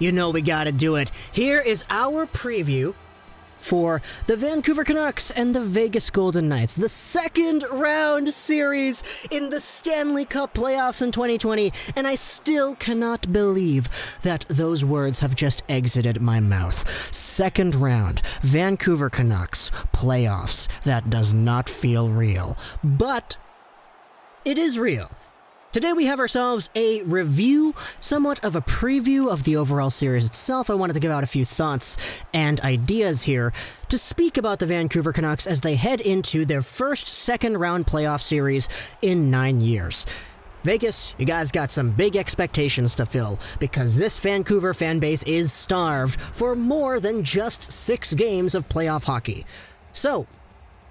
You know we gotta do it. Here is our preview for the Vancouver Canucks and the Vegas Golden Knights, the second round series in the Stanley Cup Playoffs in 2020, and I still cannot believe that those words have just exited my mouth. Second round, Vancouver Canucks Playoffs. That does not feel real, but it is real. Today we have ourselves a review, somewhat of a preview of the overall series itself. I wanted to give out a few thoughts and ideas here to speak about the Vancouver Canucks as they head into their first second-round playoff series in 9 years. Vegas, you guys got some big expectations to fill because this Vancouver fan base is starved for more than just 6 games of playoff hockey. So,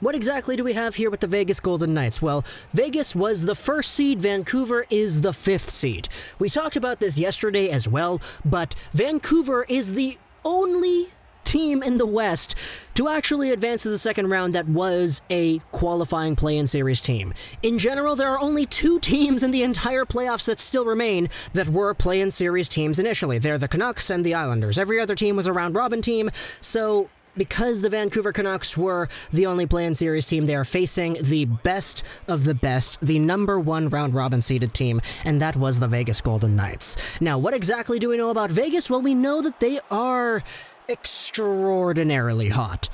what exactly do we have here with the Vegas Golden Knights? Well, Vegas was the first seed, Vancouver is the 5th seed. We talked about this yesterday as well, but Vancouver is the only team in the West to actually advance to the second round that was a qualifying play-in series team. In general, there are only 2 teams in the entire playoffs that still remain that were play-in series teams initially. They're the Canucks and the Islanders. Every other team was a round-robin team, so because the Vancouver Canucks were the only play-in series team, they are facing the best of the best, the number 1 round-robin seeded team, and that was the Vegas Golden Knights. Now, what exactly do we know about Vegas? Well, we know that they are extraordinarily hot.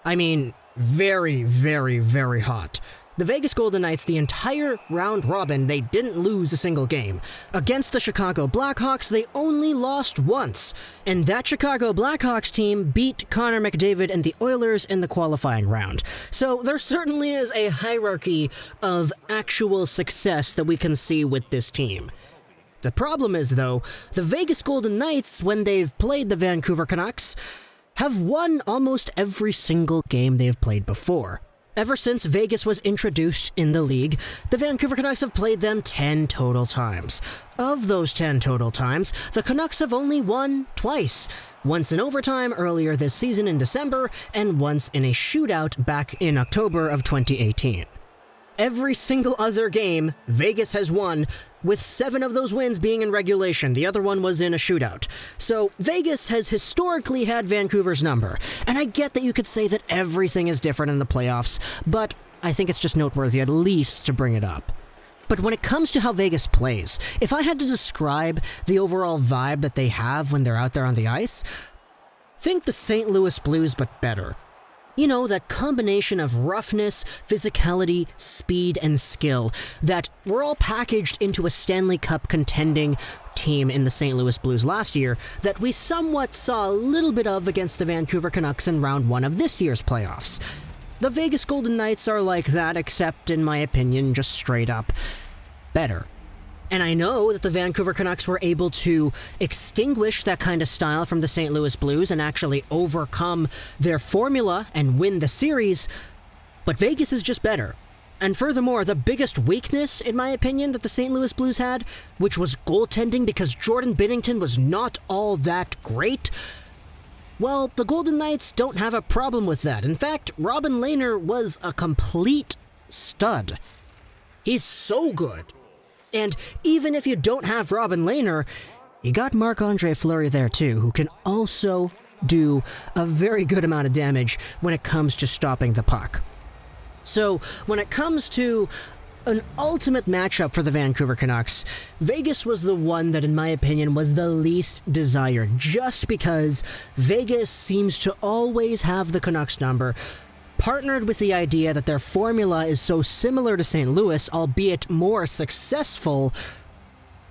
I mean, very, very, very hot. The Vegas Golden Knights, the entire round robin, they didn't lose a single game. Against the Chicago Blackhawks, they only lost once, and that Chicago Blackhawks team beat Connor McDavid and the Oilers in the qualifying round. So there certainly is a hierarchy of actual success that we can see with this team. The problem is, though, the Vegas Golden Knights, when they've played the Vancouver Canucks, have won almost every single game they've played before. Ever since Vegas was introduced in the league, the Vancouver Canucks have played them 10 total times. Of those 10 total times, the Canucks have only won twice. Once in overtime earlier this season in December, and once in a shootout back in October of 2018. Every single other game, Vegas has won, with 7 of those wins being in regulation. The other one was in a shootout. So Vegas has historically had Vancouver's number. And I get that you could say that everything is different in the playoffs, but I think it's just noteworthy at least to bring it up. But when it comes to how Vegas plays, if I had to describe the overall vibe that they have when they're out there on the ice, think the St. Louis Blues but better. You know, that combination of roughness, physicality, speed, and skill that were all packaged into a Stanley Cup contending team in the St. Louis Blues last year that we somewhat saw a little bit of against the Vancouver Canucks in round 1 of this year's playoffs. The Vegas Golden Knights are like that, except, in my opinion, just straight up better. And I know that the Vancouver Canucks were able to extinguish that kind of style from the St. Louis Blues and actually overcome their formula and win the series, but Vegas is just better. And furthermore, the biggest weakness, in my opinion, that the St. Louis Blues had, which was goaltending because Jordan Binnington was not all that great, well, the Golden Knights don't have a problem with that. In fact, Robin Lehner was a complete stud. He's so good. And even if you don't have Robin Lehner, you got Marc-Andre Fleury there too, who can also do a very good amount of damage when it comes to stopping the puck. So, when it comes to an ultimate matchup for the Vancouver Canucks, Vegas was the one that, in my opinion, was the least desired, just because Vegas seems to always have the Canucks number, partnered with the idea that their formula is so similar to St. Louis, albeit more successful.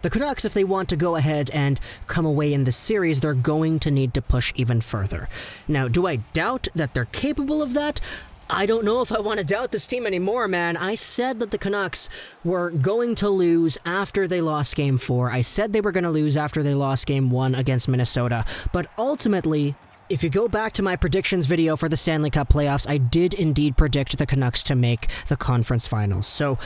The Canucks, if they want to go ahead and come away in this series, they're going to need to push even further. Now, do I doubt that they're capable of that? I don't know if I want to doubt this team anymore, man. I said that the Canucks were going to lose after they lost Game 4. I said they were going to lose after they lost Game 1 against Minnesota. But ultimately, if you go back to my predictions video for the Stanley Cup playoffs, I did indeed predict the Canucks to make the conference finals. So,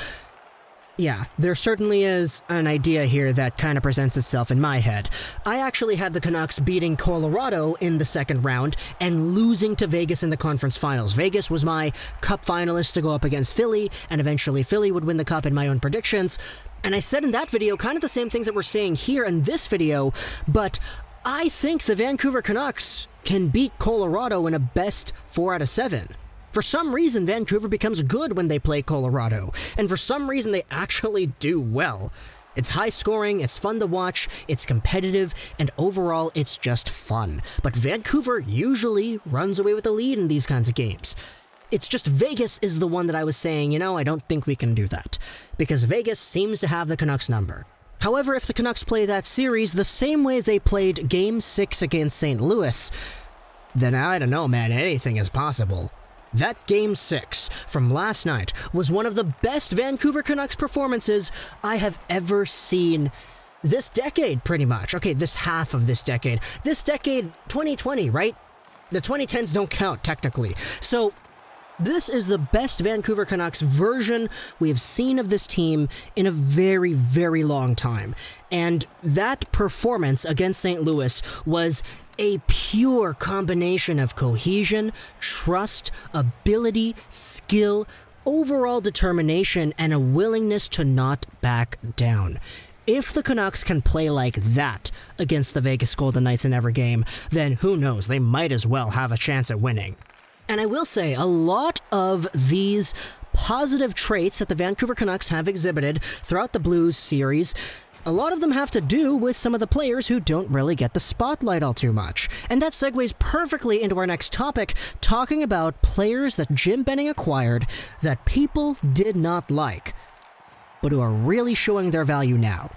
yeah, there certainly is an idea here that kind of presents itself in my head. I actually had the Canucks beating Colorado in the second round and losing to Vegas in the conference finals. Vegas was my cup finalist to go up against Philly, and eventually Philly would win the cup in my own predictions. And I said in that video kind of the same things that we're saying here in this video, but I think the Vancouver Canucks can beat Colorado in a best 4 out of 7. For some reason, Vancouver becomes good when they play Colorado, and for some reason they actually do well. It's high scoring, it's fun to watch, it's competitive, and overall it's just fun. But Vancouver usually runs away with the lead in these kinds of games. It's just Vegas is the one that I was saying, I don't think we can do that, because Vegas seems to have the Canucks number. However, if the Canucks play that series the same way they played Game 6 against St. Louis, then I don't know, man, anything is possible. That Game 6 from last night was one of the best Vancouver Canucks performances I have ever seen this decade, pretty much. Okay, this half of this decade. This decade, 2020, right? The 2010s don't count, technically. So, this is the best Vancouver Canucks version we have seen of this team in a very, very long time. And that performance against St. Louis was a pure combination of cohesion, trust, ability, skill, overall determination, and a willingness to not back down. If the Canucks can play like that against the Vegas Golden Knights in every game, then who knows, they might as well have a chance at winning. And I will say, a lot of these positive traits that the Vancouver Canucks have exhibited throughout the Blues series, a lot of them have to do with some of the players who don't really get the spotlight all too much. And that segues perfectly into our next topic, talking about players that Jim Benning acquired that people did not like, but who are really showing their value now.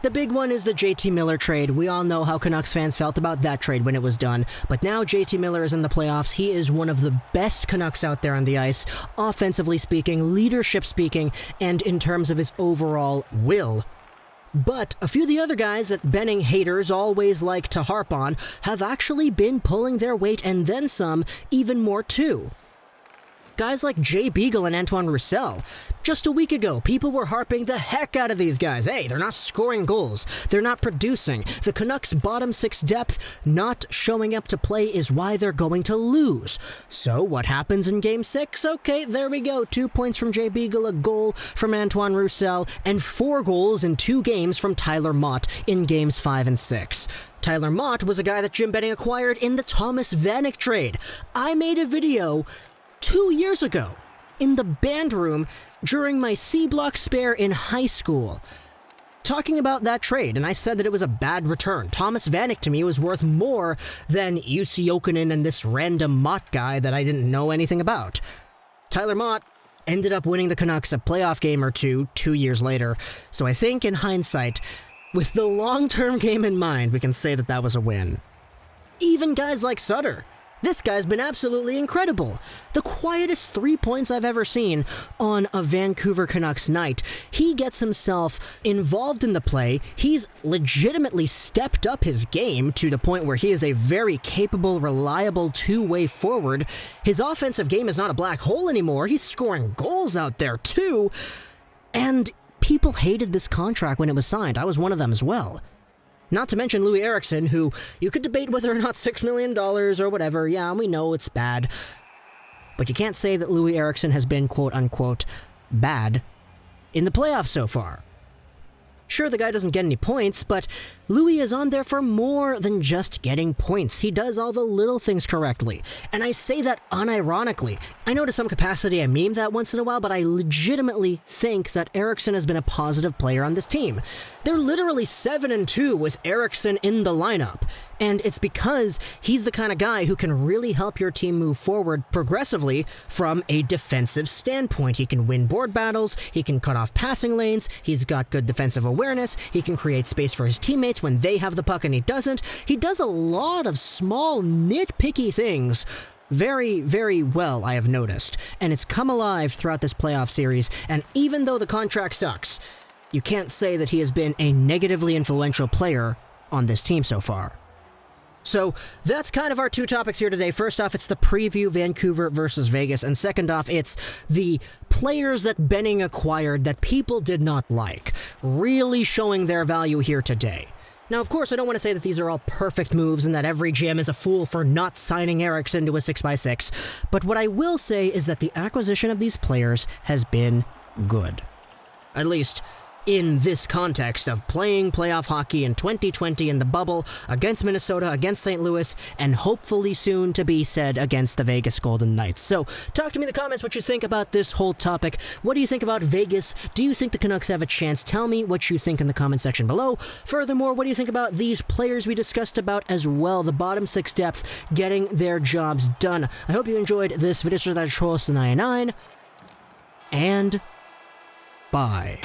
The big one is the JT Miller trade. We all know how Canucks fans felt about that trade when it was done, but now JT Miller is in the playoffs. He is one of the best Canucks out there on the ice, offensively speaking, leadership speaking, and in terms of his overall will. But a few of the other guys that Benning haters always like to harp on have actually been pulling their weight and then some, even more too. Guys like Beagle and Antoine Roussel. Just a week ago, people were harping the heck out of these guys. Hey, they're not scoring goals. They're not producing. The Canucks' bottom 6 depth not showing up to play is why they're going to lose. So what happens in Game 6? Okay, there we go. 2 points from Beagle, a goal from Antoine Roussel, and 4 goals in 2 games from Tyler Motte in Games 5 and 6. Tyler Motte was a guy that Jim Benning acquired in the Thomas Vanek trade. I made a video 2 years ago, in the band room during my C-Block spare in high school, talking about that trade, and I said that it was a bad return. Thomas Vanek to me was worth more than Jussi Jokinen and this random Motte guy that I didn't know anything about. Tyler Motte ended up winning the Canucks a playoff game or two 2 years later, so I think in hindsight, with the long-term game in mind, we can say that that was a win. Even guys like Sutter. This guy's been absolutely incredible. The quietest 3 points I've ever seen on a Vancouver Canucks night. He gets himself involved in the play. He's legitimately stepped up his game to the point where he is a very capable, reliable two-way forward. His offensive game is not a black hole anymore. He's scoring goals out there too. And people hated this contract when it was signed. I was one of them as well. Not to mention Loui Eriksson, who you could debate whether or not $6 million or whatever. Yeah, we know it's bad. But you can't say that Loui Eriksson has been quote-unquote bad in the playoffs so far. Sure, the guy doesn't get any points, but Loui is on there for more than just getting points. He does all the little things correctly. And I say that unironically. I know to some capacity I meme that once in a while, but I legitimately think that Eriksson has been a positive player on this team. They're literally 7-2 with Eriksson in the lineup. And it's because he's the kind of guy who can really help your team move forward progressively from a defensive standpoint. He can win board battles, he can cut off passing lanes, he's got good defensive awareness, he can create space for his teammates when they have the puck and he doesn't. He does a lot of small, nitpicky things very, very well, I have noticed. And it's come alive throughout this playoff series, and even though the contract sucks, you can't say that he has been a negatively influential player on this team so far. So that's kind of our 2 topics here today. First off, it's the preview Vancouver versus Vegas. And second off, it's the players that Benning acquired that people did not like, really showing their value here today. Now, of course, I don't want to say that these are all perfect moves and that every GM is a fool for not signing Eriksson to a 6x6. But what I will say is that the acquisition of these players has been good. At least, in this context of playing playoff hockey in 2020 in the bubble against Minnesota, against St. Louis, and hopefully soon to be said against the Vegas Golden Knights. So talk to me in the comments what you think about this whole topic. What do you think about Vegas? Do you think the Canucks have a chance? Tell me what you think in the comment section below. Furthermore, what do you think about these players we discussed about as well? The bottom six depth getting their jobs done. I hope you enjoyed this video. So that's Trolls 99, and bye.